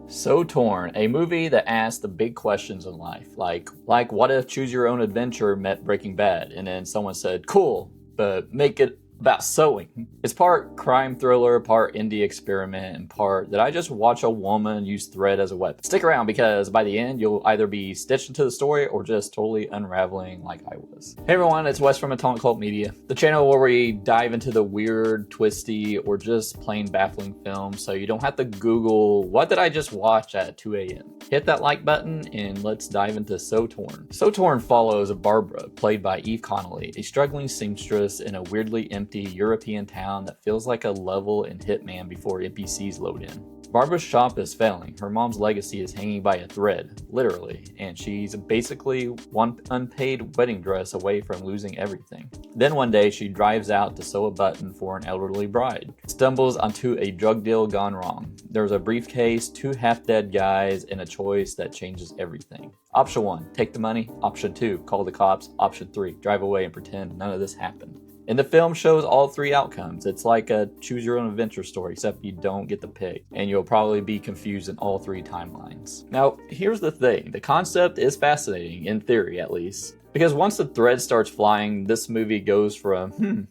So Torn, a movie that asks the big questions in life, like what if Choose Your Own Adventure met Breaking Bad, and then someone said, cool, but make it about sewing. It's part crime thriller, part indie experiment, and part that I just watch a woman use thread as a weapon. Stick around because by the end, you'll either be stitched into the story or just totally unraveling like I was. Hey everyone, it's Wes from Atomic Cult Media, the channel where we dive into the weird, twisty, or just plain baffling films so you don't have to Google, what did I just watch at 2 a.m.? Hit that like button and let's dive into So Torn. So Torn follows Barbara, played by Eve Connolly, a struggling seamstress in a weirdly empty European town that feels like a level in Hitman before NPCs load in. Barbara's shop is failing, her mom's legacy is hanging by a thread, literally, and she's basically one unpaid wedding dress away from losing everything. Then one day she drives out to sew a button for an elderly bride, stumbles onto a drug deal gone wrong. There's a briefcase, two half-dead guys, and a choice that changes everything. Option 1, take the money. Option 2, call the cops. Option 3, drive away and pretend none of this happened. And the film shows all three outcomes. It's like a choose your own adventure story, except you don't get to pick, and you'll probably be confused in all three timelines. Now, here's the thing. The concept is fascinating, in theory at least, because once the thread starts flying, this movie goes from,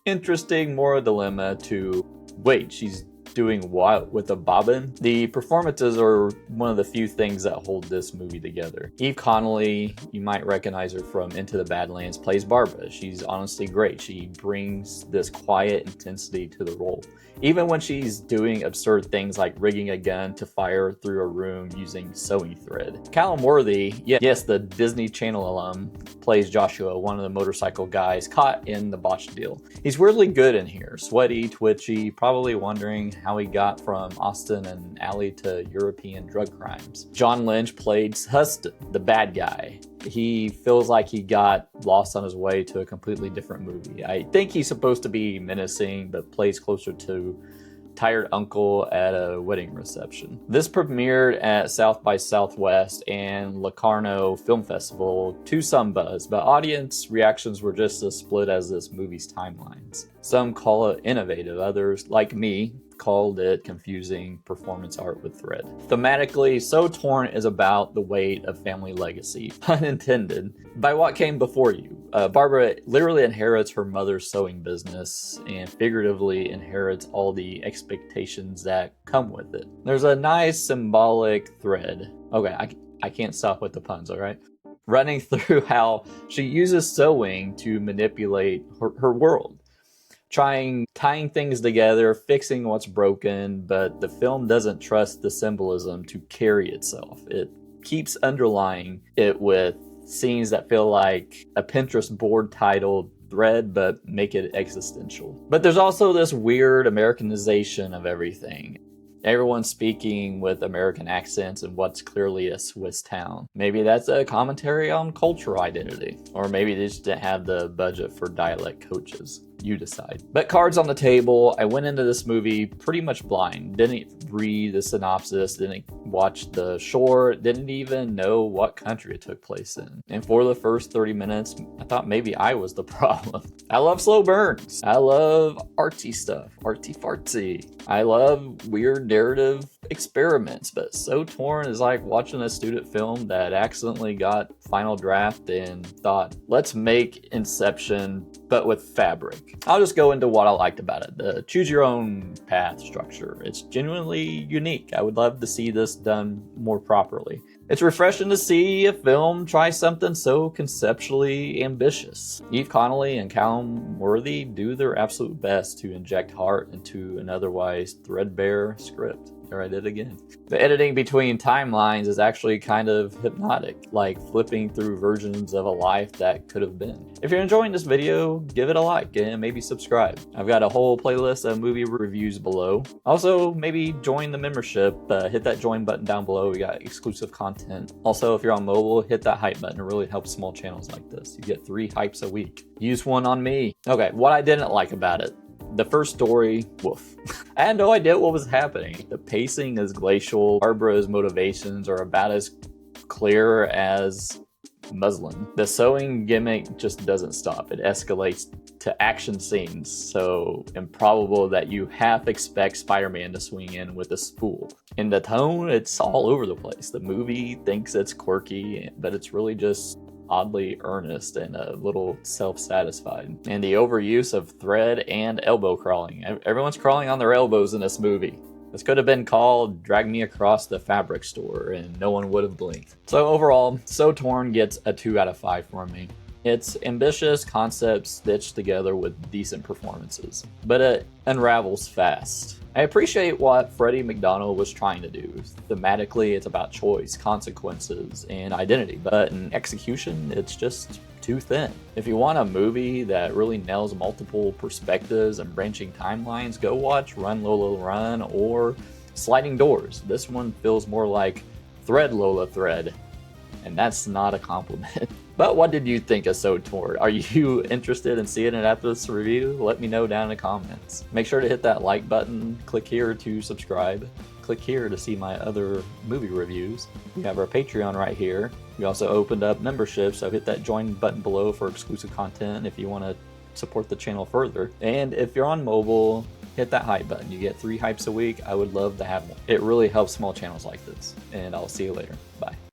interesting moral dilemma to, wait, she's doing what with a bobbin? The performances are one of the few things that hold this movie together. Eve Connolly, you might recognize her from Into the Badlands, plays Barbara. She's honestly great. She brings this quiet intensity to the role. Even when she's doing absurd things like rigging a gun to fire through a room using sewing thread. Callum Worthy, yes, the Disney Channel alum, plays Joshua, one of the motorcycle guys caught in the botched deal. He's weirdly good in here, sweaty, twitchy, probably wondering how he got from Austin and Alley to European drug crimes. John Lynch played Huston, the bad guy. He feels like he got lost on his way to a completely different movie. I think he's supposed to be menacing, but plays closer to tired uncle at a wedding reception. This premiered at South by Southwest and Locarno Film Festival to some buzz, but audience reactions were just as split as this movie's timelines. Some call it innovative, others, like me, called it confusing performance art with thread. Thematically, So Torn is about the weight of family legacy, pun intended, by what came before you. Barbara literally inherits her mother's sewing business and figuratively inherits all the expectations that come with it. There's a nice symbolic thread. Okay, I can't stop with the puns, all right? Running through how she uses sewing to manipulate her world. Tying things together, fixing what's broken, but the film doesn't trust the symbolism to carry itself. It keeps underlying it with scenes that feel like a Pinterest board titled thread, but make it existential. But there's also this weird Americanization of everything. Everyone's speaking with American accents in what's clearly a Swiss town. Maybe that's a commentary on cultural identity. Or maybe they just didn't have the budget for dialect coaches. You decide. But cards on the table, I went into this movie pretty much blind. Didn't read the synopsis, didn't watch the short, didn't even know what country it took place in. And for the first 30 minutes, I thought maybe I was the problem. I love slow burns. I love artsy stuff, artsy fartsy. I love weird narrative experiments, but So Torn is like watching a student film that accidentally got final draft and thought, let's make Inception, but with fabric. I'll just go into what I liked about it. The choose your own path structure. It's genuinely unique. I would love to see this done more properly. It's refreshing to see a film try something so conceptually ambitious. Eve Connolly and Callum Worthy do their absolute best to inject heart into an otherwise threadbare script. There I did again. The editing between timelines is actually kind of hypnotic, like flipping through versions of a life that could have been. If you're enjoying this video, give it a like and maybe subscribe. I've got a whole playlist of movie reviews below. Also, maybe join the membership. Hit that join button down below. We got exclusive content. Also, if you're on mobile, hit that hype button. It really helps small channels like this. You get 3 hypes a week. Use one on me. Okay, what I didn't like about it. The first story, woof. I had no idea what was happening. The pacing is glacial. Barbara's motivations are about as clear as muslin. The sewing gimmick just doesn't stop. It escalates to action scenes so improbable that you half expect Spider-Man to swing in with a spool. In the tone, it's all over the place. The movie thinks it's quirky, but it's really just oddly earnest and a little self-satisfied. And the overuse of thread and elbow crawling. Everyone's crawling on their elbows in this movie. This could have been called Drag Me Across the Fabric Store and no one would have blinked. So overall, So Torn gets a 2 out of 5 from me. It's ambitious concepts stitched together with decent performances, but it unravels fast. I appreciate what Freddy Macdonald was trying to do. Thematically, it's about choice, consequences, and identity, but in execution, it's just too thin. If you want a movie that really nails multiple perspectives and branching timelines, go watch Run Lola Run or Sliding Doors. This one feels more like Thread Lola Thread, and that's not a compliment. But what did you think of So Torn? Are you interested in seeing it after this review? Let me know down in the comments. Make sure to hit that like button, click here to subscribe, click here to see my other movie reviews. We have our Patreon right here. We also opened up membership, so hit that join button below for exclusive content if you want to support the channel further. And if you're on mobile, hit that hype button. You get 3 hypes a week. I would love to have one. It really helps small channels like this. And I'll see you later. Bye.